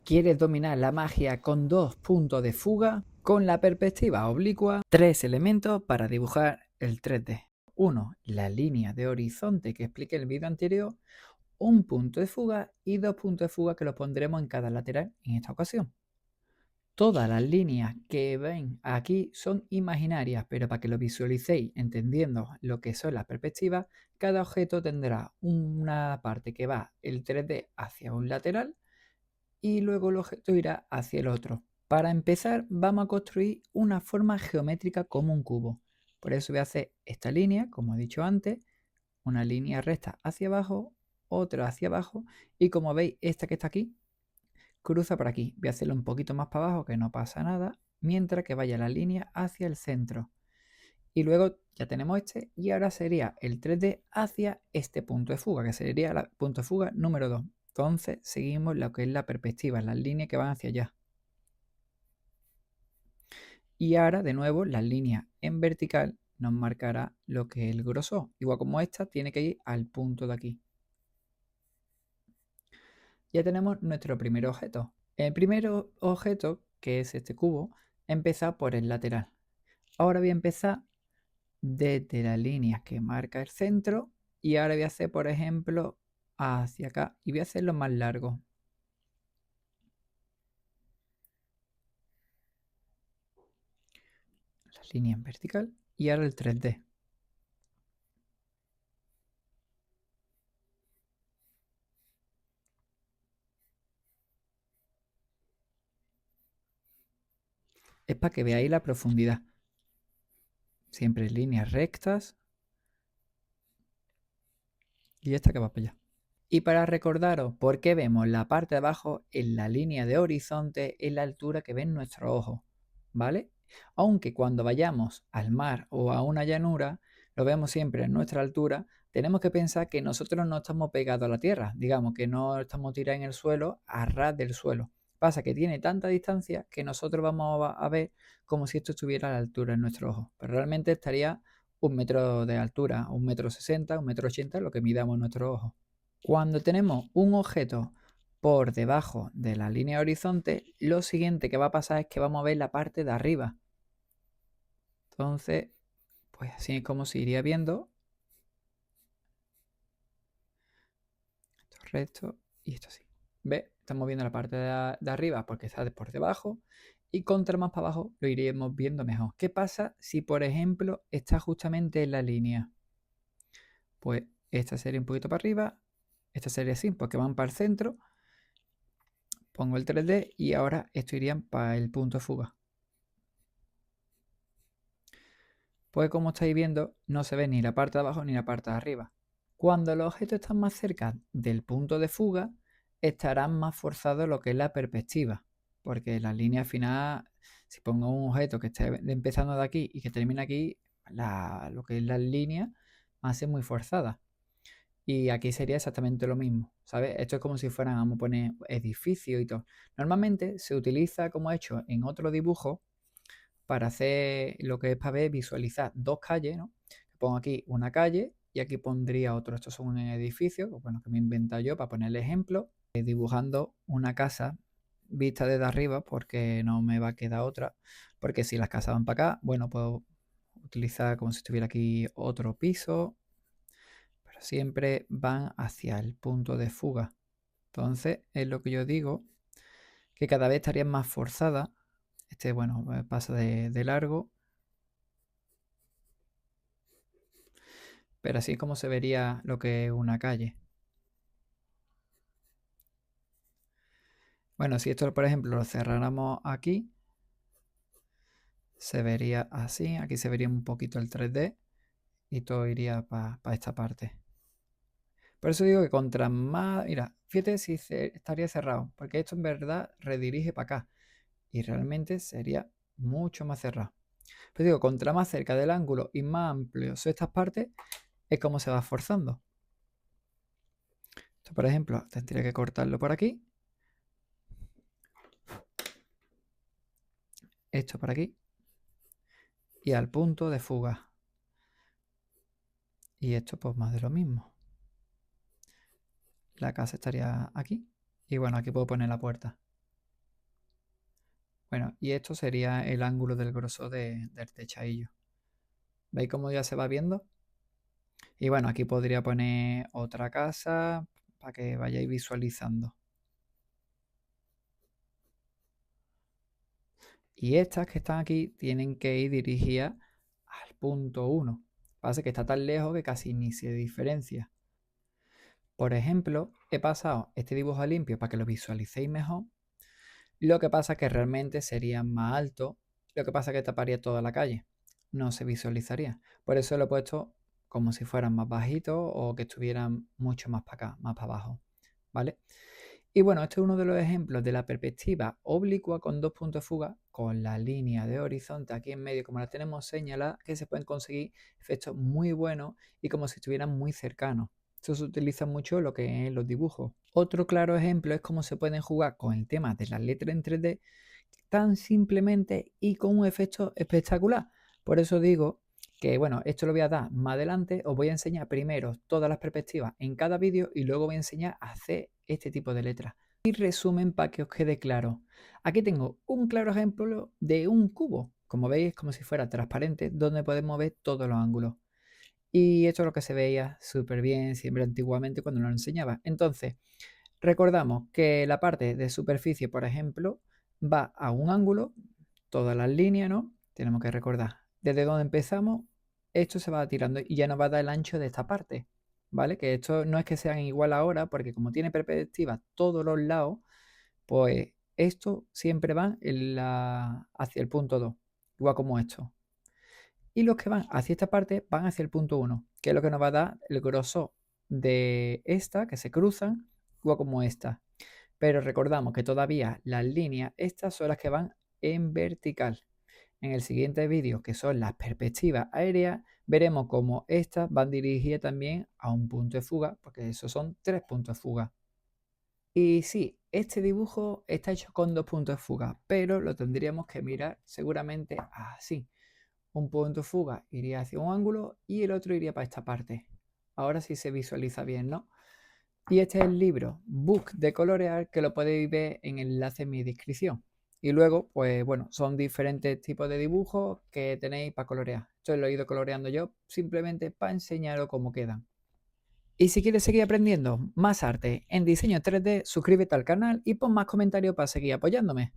¿Quieres dominar la magia con 2 puntos de fuga? Con la perspectiva oblicua, 3 elementos para dibujar el 3D. 1. La línea de horizonte que expliqué en el vídeo anterior, un punto de fuga y 2 puntos de fuga que los pondremos en cada lateral en esta ocasión. Todas las líneas que ven aquí son imaginarias, pero para que lo visualicéis entendiendo lo que son las perspectivas, cada objeto tendrá una parte que va el 3D hacia un lateral y luego el objeto irá hacia el otro. Para empezar vamos a construir una forma geométrica como un cubo. Por eso voy a hacer esta línea, como he dicho antes, una línea recta hacia abajo, otra hacia abajo y como veis esta que está aquí, cruza por aquí. Voy a hacerlo un poquito más para abajo que no pasa nada, mientras que vaya la línea hacia el centro. Y luego ya tenemos este y ahora sería el 3D hacia este punto de fuga, que sería el punto de fuga número 2. Entonces seguimos lo que es la perspectiva, las líneas que van hacia allá. Y ahora de nuevo la línea en vertical nos marcará lo que es el grosor. Igual como esta tiene que ir al punto de aquí. Ya tenemos nuestro primer objeto. El primer objeto, que es este cubo, empieza por el lateral. Ahora voy a empezar desde la línea que marca el centro y ahora voy a hacer, por ejemplo, hacia acá y voy a hacerlo más largo. La línea en vertical y ahora el 3D. Es para que veáis la profundidad. Siempre líneas rectas y esta que va para allá. Y para recordaros por qué vemos la parte de abajo en la línea de horizonte en la altura que ven nuestros ojos, ¿vale? Aunque cuando vayamos al mar o a una llanura, lo vemos siempre en nuestra altura, tenemos que pensar que nosotros no estamos pegados a la tierra, digamos que no estamos tirados en el suelo a ras del suelo. Pasa que tiene tanta distancia que nosotros vamos a ver como si esto estuviera a la altura en nuestros ojos, pero realmente estaría 1 metro de altura, 1,60 m, 1,80 m, lo que midamos nuestros ojos. Cuando tenemos un objeto por debajo de la línea de horizonte, lo siguiente que va a pasar es que vamos a ver la parte de arriba. Entonces, pues así es como se iría viendo esto recto y esto así. ¿Ves? Estamos viendo la parte de arriba porque está por debajo y contra más para abajo lo iríamos viendo mejor. ¿Qué pasa si, por ejemplo, está justamente en la línea? Pues esta sería un poquito para arriba, esta sería así porque van para el centro. Pongo el 3D y ahora esto iría para el punto de fuga. Pues como estáis viendo, no se ve ni la parte de abajo ni la parte de arriba. Cuando los objetos están más cerca del punto de fuga, estarán más forzados lo que es la perspectiva. Porque la línea final, si pongo un objeto que esté empezando de aquí y que termina aquí, lo que es la línea va a ser muy forzada. Y aquí sería exactamente lo mismo, ¿sabes? Esto es como si fueran, vamos a poner edificios y todo. Normalmente se utiliza como he hecho en otro dibujo para hacer lo que es para ver, visualizar dos calles, ¿no? Pongo aquí una calle y aquí pondría otro. Estos son un edificio, bueno, que me he inventado yo para poner el ejemplo, dibujando una casa vista desde arriba porque no me va a quedar otra, porque si las casas van para acá, bueno, puedo utilizar como si estuviera aquí otro piso, pero siempre van hacia el punto de fuga. Entonces, es lo que yo digo, que cada vez estarían más forzadas. Este, bueno, pasa de largo. Pero así es como se vería lo que es una calle. Bueno, si esto, por ejemplo, lo cerráramos aquí, se vería así. Aquí se vería un poquito el 3D y todo iría para esta parte. Por eso digo que contra más... Mira, fíjate si estaría cerrado, porque esto en verdad redirige para acá. Y realmente sería mucho más cerrado. Pero digo, contra más cerca del ángulo y más amplio son estas partes, es como se va forzando. Esto, por ejemplo, tendría que cortarlo por aquí. Esto por aquí. Y al punto de fuga. Y esto pues más de lo mismo. La casa estaría aquí. Y bueno, aquí puedo poner la puerta. Bueno, y esto sería el ángulo del grosor del techadillo. ¿Veis cómo ya se va viendo? Y bueno, aquí podría poner otra casa para que vayáis visualizando. Y estas que están aquí tienen que ir dirigidas al punto 1. Pasa que está tan lejos que casi ni se diferencia. Por ejemplo, he pasado este dibujo a limpio para que lo visualicéis mejor. Lo que pasa es que realmente sería más alto. Lo que pasa es que taparía toda la calle. No se visualizaría. Por eso lo he puesto como si fueran más bajitos o que estuvieran mucho más para acá, más para abajo. ¿Vale? Y bueno, este es uno de los ejemplos de la perspectiva oblicua con dos puntos de fuga, con la línea de horizonte aquí en medio, como la tenemos señalada, que se pueden conseguir efectos muy buenos y como si estuvieran muy cercanos. Esto se utiliza mucho en lo que es los dibujos. Otro claro ejemplo es cómo se pueden jugar con el tema de las letras en 3D tan simplemente y con un efecto espectacular. Por eso digo que, bueno, esto lo voy a dar más adelante. Os voy a enseñar primero todas las perspectivas en cada vídeo y luego voy a enseñar a hacer este tipo de letras. Y resumen para que os quede claro. Aquí tengo un claro ejemplo de un cubo. Como veis, es como si fuera transparente, donde podemos ver todos los ángulos. Y esto es lo que se veía súper bien siempre antiguamente cuando lo enseñaba. Entonces, recordamos que la parte de superficie, por ejemplo, va a un ángulo, todas las líneas, ¿no? Tenemos que recordar, desde donde empezamos, esto se va tirando y ya nos va a dar el ancho de esta parte, ¿vale? Que esto no es que sean igual ahora, porque como tiene perspectiva todos los lados, pues esto siempre va hacia el punto 2, igual como esto. Y los que van hacia esta parte van hacia el punto 1, que es lo que nos va a dar el grosor de esta, que se cruzan, igual como esta. Pero recordamos que todavía las líneas estas son las que van en vertical. En el siguiente vídeo, que son las perspectivas aéreas, veremos cómo estas van dirigidas también a un punto de fuga, porque esos son 3 puntos de fuga. Y sí, este dibujo está hecho con 2 puntos de fuga, pero lo tendríamos que mirar seguramente así. Un punto de fuga iría hacia un ángulo y el otro iría para esta parte. Ahora sí se visualiza bien, ¿no? Y este es el libro Book de colorear, que lo podéis ver en el enlace en mi descripción. Y luego, pues bueno, son diferentes tipos de dibujos que tenéis para colorear. Esto lo he ido coloreando yo simplemente para enseñaros cómo quedan. Y si quieres seguir aprendiendo más arte en diseño 3D, suscríbete al canal y pon más comentarios para seguir apoyándome.